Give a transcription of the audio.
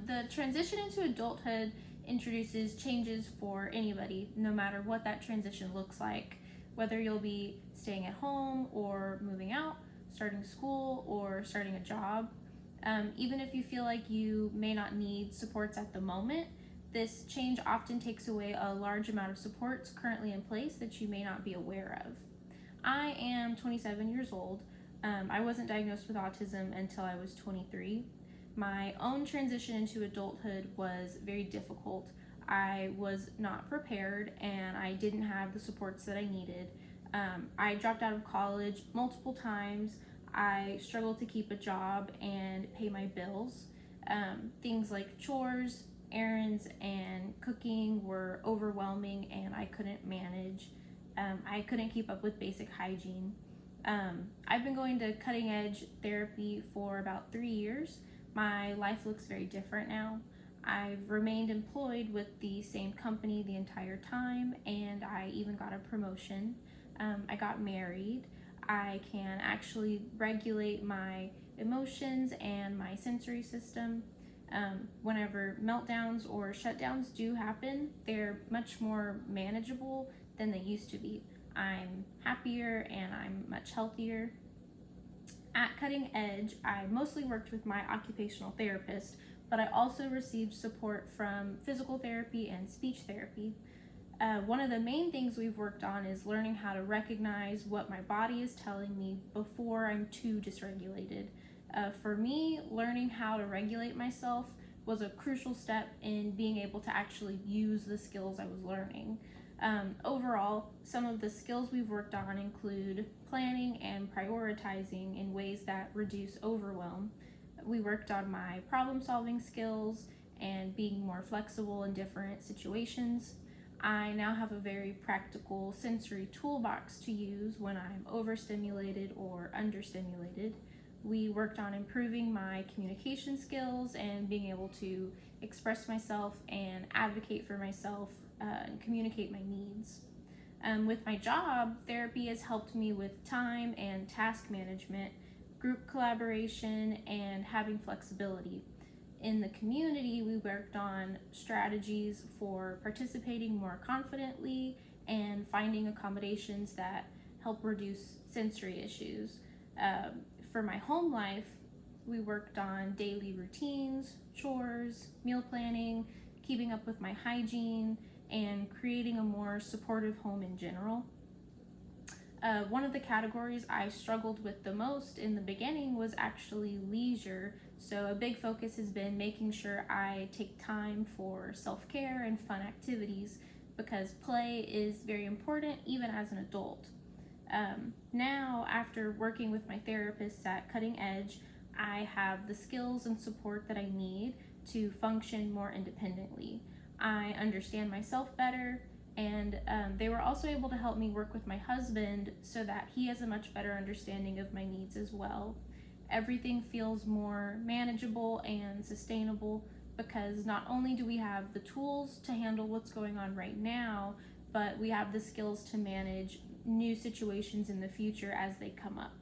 the transition into adulthood introduces changes for anybody, no matter what that transition looks like, whether you'll be staying at home or moving out, starting school, or starting a job. Even if you feel like you may not need supports at the moment, this change often takes away a large amount of supports currently in place that you may not be aware of. I am 27 years old. I wasn't diagnosed with autism until I was 23. My own transition into adulthood was very difficult. I was not prepared and I didn't have the supports that I needed. I dropped out of college multiple times. I struggled to keep a job and pay my bills. Things like chores, errands, and cooking were overwhelming and I couldn't manage. I couldn't keep up with basic hygiene. I've been going to cutting edge therapy for about 3 years. My life looks very different now. I've remained employed with the same company the entire time, and I even got a promotion. I got married. I can actually regulate my emotions and my sensory system. Whenever meltdowns or shutdowns do happen, they're much more manageable than they used to be. I'm happier and I'm much healthier. At Cutting Edge, I mostly worked with my occupational therapist, but I also received support from physical therapy and speech therapy. One of the main things we've worked on is learning how to recognize what my body is telling me before I'm too dysregulated. For me, learning how to regulate myself was a crucial step in being able to actually use the skills I was learning. Overall, some of the skills we've worked on include planning and prioritizing in ways that reduce overwhelm. We worked on my problem-solving skills and being more flexible in different situations. I now have a very practical sensory toolbox to use when I'm overstimulated or understimulated. We worked on improving my communication skills and being able to express myself and advocate for myself and communicate my needs. With my job, therapy has helped me with time and task management, group collaboration, and having flexibility. In the community, we worked on strategies for participating more confidently and finding accommodations that help reduce sensory issues. For my home life, we worked on daily routines, chores, meal planning, keeping up with my hygiene, and creating a more supportive home in general. One of the categories I struggled with the most in the beginning was actually leisure. So a big focus has been making sure I take time for self-care and fun activities because play is very important even as an adult. Now, after working with my therapists at Cutting Edge, I have the skills and support that I need to function more independently. I understand myself better, and they were also able to help me work with my husband so that he has a much better understanding of my needs as well. Everything feels more manageable and sustainable because not only do we have the tools to handle what's going on right now, but we have the skills to manage new situations in the future as they come up.